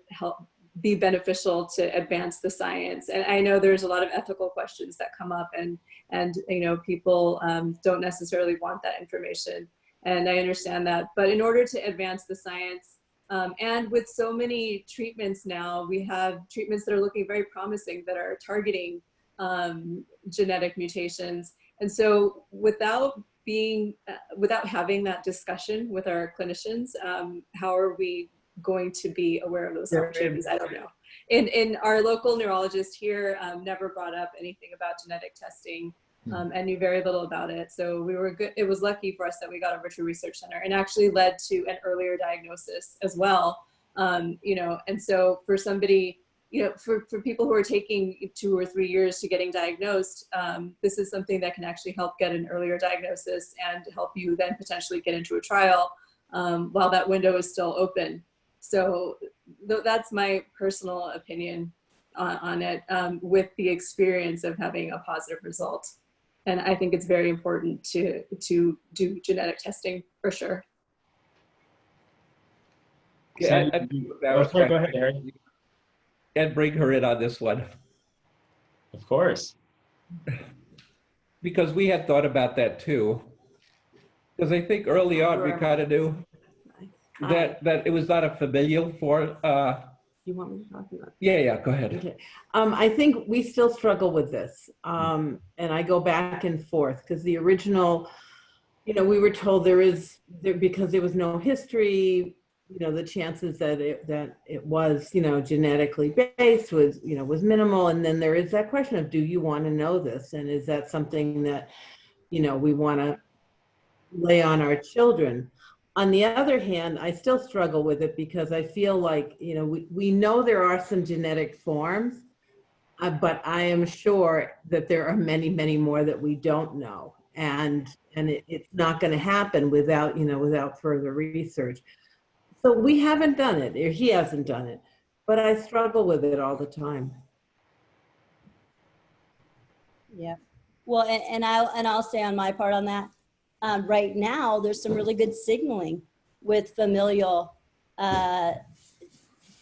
be beneficial to advance the science. And I know there's a lot of ethical questions that come up, and people don't necessarily want that information, and I understand that. But in order to advance the science, and with so many treatments now, we have treatments that are looking very promising that are targeting genetic mutations. And so without having that discussion with our clinicians, how are we going to be aware of those opportunities? I don't know. And our local neurologist here never brought up anything about genetic testing, and knew very little about it. So we were good. It was lucky for us that we got over to a research center, and actually led to an earlier diagnosis as well. And so for somebody, for people who are taking 2 or 3 years to getting diagnosed, this is something that can actually help get an earlier diagnosis and help you then potentially get into a trial while that window is still open. So that's my personal opinion on it, with the experience of having a positive result. And I think it's very important to do genetic testing for sure. Yeah, Sorry, go ahead, Harry. And bring her in on this one. Of course. Because we had thought about that too. Because I think early on we kind of knew that it was not a familial for. You want me to talk about? Yeah, go ahead. Okay. I think we still struggle with this, and I go back and forth because the original, we were told because there was no history. The chances that it was, genetically based was minimal. And then there is that question of, do you want to know this? And is that something that, we want to lay on our children? On the other hand, I still struggle with it because I feel like, we know there are some genetic forms, but I am sure that there are many, many more that we don't know. And it's not going to happen without further research. So we haven't done it, or he hasn't done it. but I struggle with it all the time. Yeah. Well, and I'll say on my part on that, right now, there's some really good signaling with familial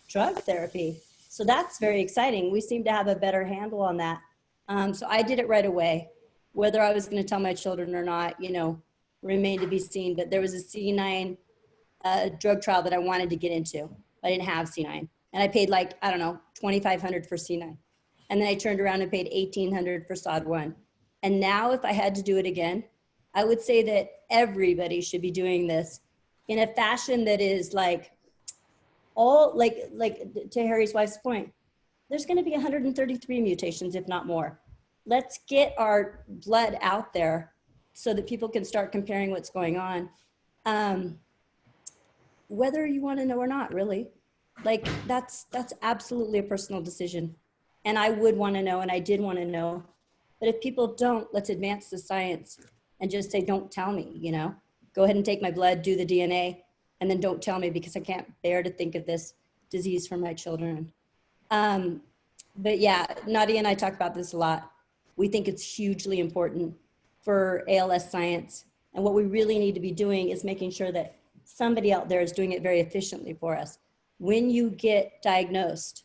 drug therapy. So that's very exciting. We seem to have a better handle on that. So I did it right away. Whether I was going to tell my children or not, you know, remained to be seen. But there was a C9 drug trial that I wanted to get into. I didn't have C9. And I paid like, I don't know, $2,500 for C9. And then I turned around and paid $1,800 for SOD1. And now if I had to do it again, I would say that everybody should be doing this in a fashion that is like all, like to Harry's wife's point, there's going to be 133 mutations, if not more. Let's get our blood out there so that people can start comparing what's going on. Whether you want to know or not, really. Like that's absolutely a personal decision. And I would want to know, and I did want to know. But if people don't, let's advance the science and just say, don't tell me, you know, go ahead and take my blood, do the DNA, and then don't tell me because I can't bear to think of this disease for my children. But yeah, Nadia and I talk about this a lot. We think it's hugely important for ALS science. And what we really need to be doing is making sure that somebody out there is doing it very efficiently for us. When you get diagnosed,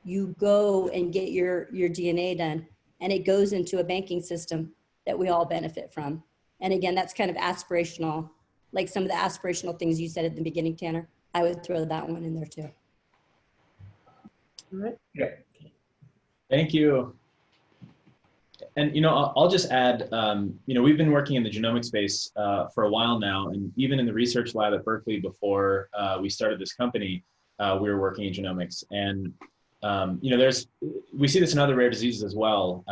you go and get your DNA done, and it goes into a banking system that we all benefit from. And again, that's kind of aspirational, like some of the aspirational things you said at the beginning, Tanner. I would throw that one in there too. All right. Yeah. Thank you. And, you know, I'll just add, you know, we've been working in the genomic space for a while now, and even in the research lab at Berkeley before we started this company, we were working in genomics. And, you know, we see this in other rare diseases as well.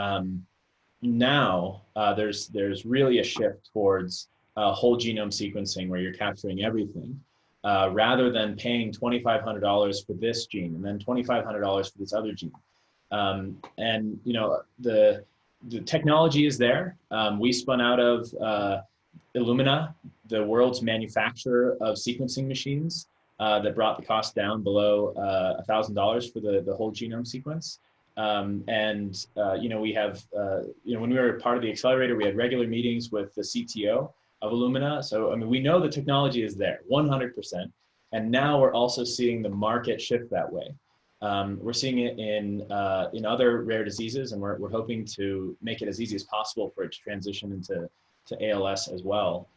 Now, there's really a shift towards whole genome sequencing where you're capturing everything, rather than paying $2,500 for this gene and then $2,500 for this other gene. And, you know, the technology is there. We spun out of Illumina, the world's manufacturer of sequencing machines, that brought the cost down below $1,000 for the whole genome sequence. And, you know, we have, you know, when we were part of the accelerator, we had regular meetings with the CTO of Illumina. So, I mean, we know the technology is there, 100%. And now we're also seeing the market shift that way. We're seeing it in other rare diseases, and we're hoping to make it as easy as possible for it to transition into ALS as well.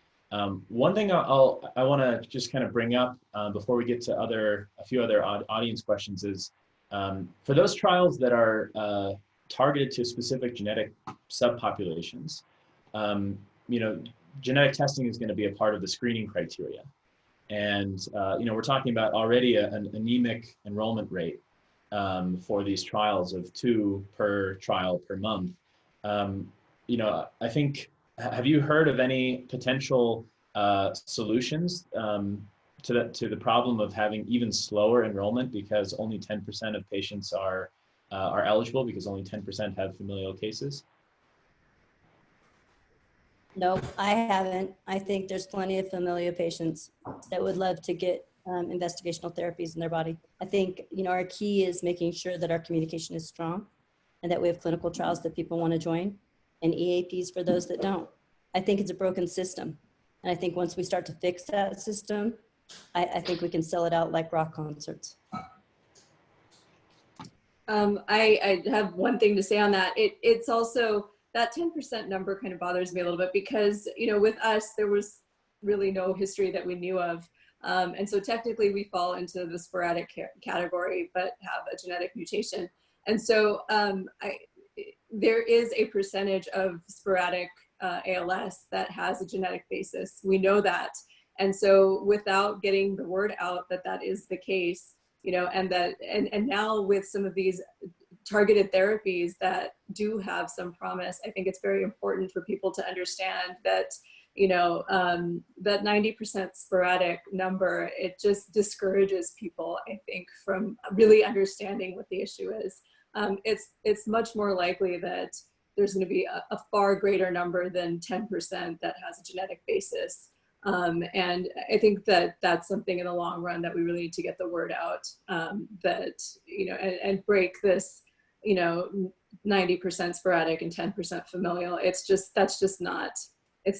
One thing I want to just kind of bring up before we get to a few other audience questions is, for those trials that are targeted to specific genetic subpopulations, you know, genetic testing is going to be a part of the screening criteria. And, you know, we're talking about already an anemic enrollment rate for these trials of 2 per trial per month. You know, I think, have you heard of any potential solutions to the problem of having even slower enrollment because only 10% of patients are eligible because only 10% have familial cases? No, I haven't. I think there's plenty of familial patients that would love to get investigational therapies in their body. I think, you know, our key is making sure that our communication is strong and that we have clinical trials that people want to join and EAPs for those that don't. I think it's a broken system. And I think once we start to fix that system, I think we can sell it out like rock concerts. I have one thing to say on that. It's also, that 10% number kind of bothers me a little bit because, you know, with us, there was really no history that we knew of. And so technically we fall into the sporadic category, but have a genetic mutation. And so there is a percentage of sporadic ALS that has a genetic basis. We know that. And so without getting the word out that that is the case, you know, and now with some of these targeted therapies that do have some promise, I think it's very important for people to understand that, you know, that 90% sporadic number, it just discourages people, I think, from really understanding what the issue is. It's much more likely that there's going to be a far greater number than 10% that has a genetic basis. And I think that that's something in the long run that we really need to get the word out, that, and break this, 90% sporadic and 10% familial. It's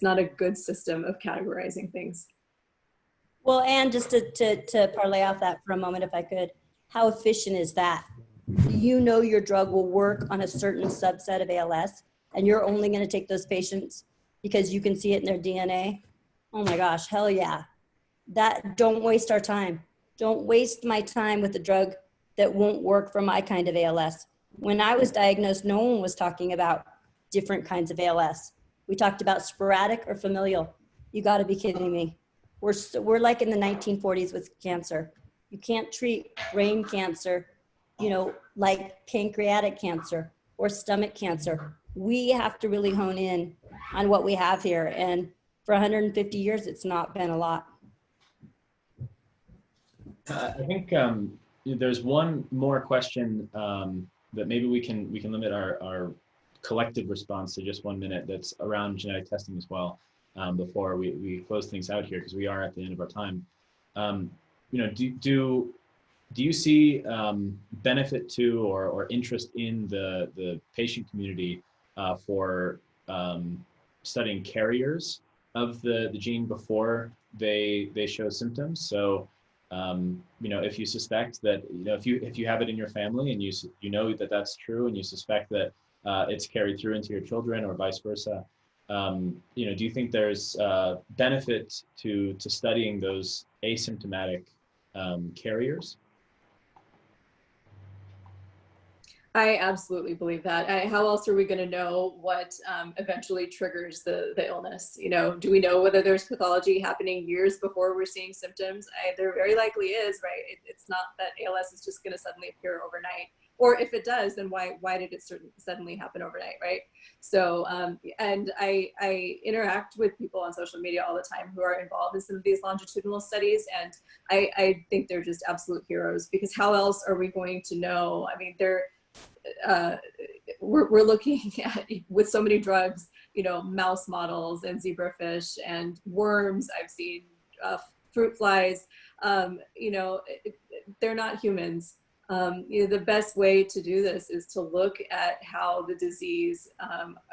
not a good system of categorizing things. Well, and just to parlay off that for a moment, if I could, how efficient is that? You know your drug will work on a certain subset of ALS, and you're only going to take those patients because you can see it in their DNA. Oh my gosh, hell yeah. Don't waste our time. Don't waste my time with a drug that won't work for my kind of ALS. When I was diagnosed, no one was talking about different kinds of ALS. We talked about sporadic or familial. You got to be kidding me. We're like in the 1940s with cancer. You can't treat brain cancer, like pancreatic cancer or stomach cancer. We have to really hone in on what we have here. And for 150 years, it's not been a lot. I think there's one more question that maybe we can limit our collective response to just 1 minute. That's around genetic testing as well. Before we close things out here, because we are at the end of our time. Do you see benefit to or interest in the patient community for studying carriers of the gene before they show symptoms? So if you suspect that, if you have it in your family and you know that that's true, and you suspect that it's carried through into your children or vice versa, do you think there's benefit to studying those asymptomatic carriers? I absolutely believe that. How else are we going to know what eventually triggers the illness? Do we know whether there's pathology happening years before we're seeing symptoms? There very likely is, right? It's not that ALS is just going to suddenly appear overnight. Or if it does, then why did it suddenly happen overnight, right? So, and I interact with people on social media all the time who are involved in some of these longitudinal studies, and I think they're just absolute heroes, because how else are we going to know? I mean, we're looking at, with so many drugs, mouse models and zebrafish and worms. I've seen fruit flies. They're not humans. The best way to do this is to look at how the disease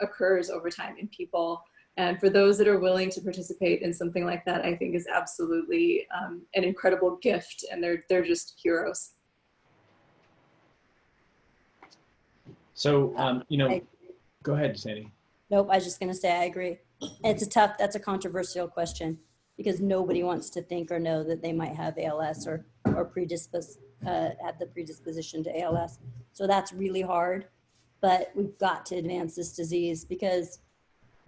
occurs over time in people. And for those that are willing to participate in something like that, I think is absolutely an incredible gift, and they're just heroes. So, go ahead, Sandy. Nope, I was just going to say I agree. That's a controversial question, because nobody wants to think or know that they might have ALS or have the predisposition to ALS. So that's really hard, but we've got to advance this disease, because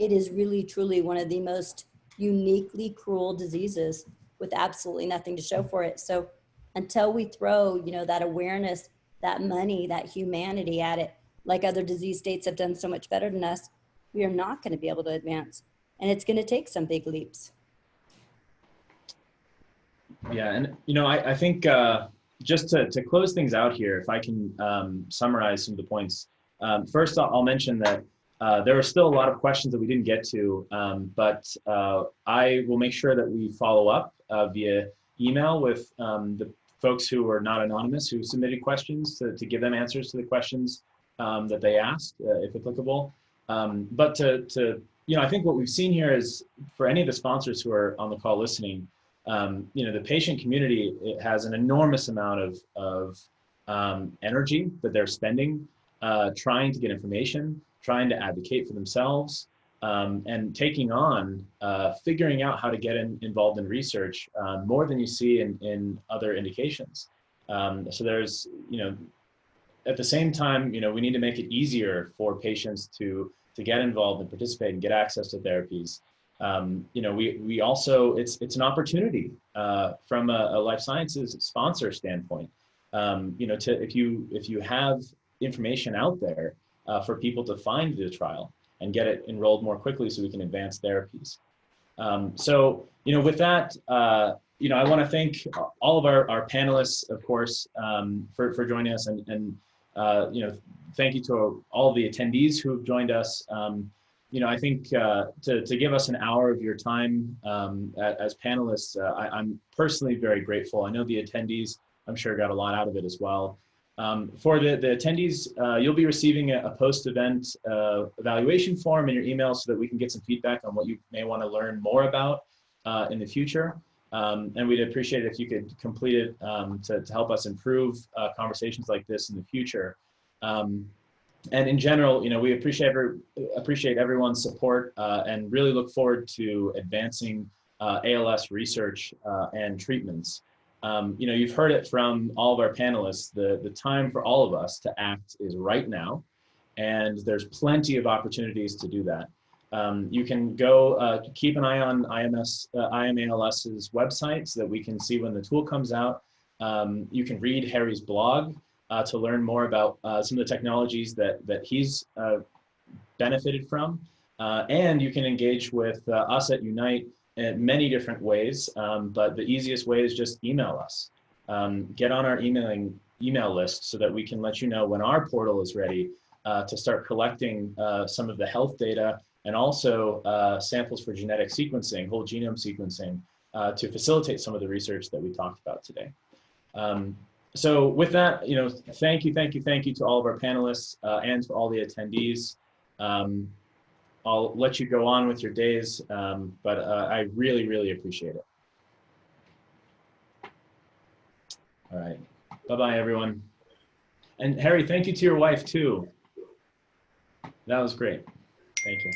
it is really, truly one of the most uniquely cruel diseases with absolutely nothing to show for it. So until we throw, that awareness, that money, that humanity at it, like other disease states have done so much better than us, we are not going to be able to advance. And it's going to take some big leaps. Yeah, and I think just to close things out here, if I can summarize some of the points. First, I'll mention that there are still a lot of questions that we didn't get to, but I will make sure that we follow up via email with the folks who are not anonymous, who submitted questions, to give them answers to the questions that they asked, if applicable. But I think what we've seen here is, for any of the sponsors who are on the call listening, the patient community, it has an enormous amount of energy that they're spending trying to get information, trying to advocate for themselves, and taking on figuring out how to get involved in research more than you see in other indications. So there's, at the same time, we need to make it easier for patients to get involved and participate and get access to therapies. We also, it's an opportunity from a life sciences sponsor standpoint, if you have information out there for people to find the trial and get it enrolled more quickly so we can advance therapies. With that, I want to thank all of our panelists, of course, for joining us, and thank you to all the attendees who have joined us. I think to give us an hour of your time as panelists, I'm personally very grateful. I know the attendees, I'm sure, got a lot out of it as well. For the attendees, you'll be receiving a post-event evaluation form in your email so that we can get some feedback on what you may want to learn more about in the future. And we'd appreciate it if you could complete it to help us improve conversations like this in the future. And in general, we appreciate everyone's support and really look forward to advancing ALS research and treatments. You've heard it from all of our panelists, the time for all of us to act is right now, and there's plenty of opportunities to do that. You can go keep an eye on IMALS's website so that we can see when the tool comes out. You can read Harry's blog to learn more about some of the technologies that he's benefited from. And you can engage with us at Unite in many different ways, but the easiest way is just email us. Get on our email list so that we can let you know when our portal is ready to start collecting some of the health data and also samples for genetic sequencing, whole genome sequencing, to facilitate some of the research that we talked about today. So with that, thank you to all of our panelists and to all the attendees. I'll let you go on with your days, but I really, really appreciate it. All right, bye-bye everyone. And Harry, thank you to your wife too. That was great, thank you.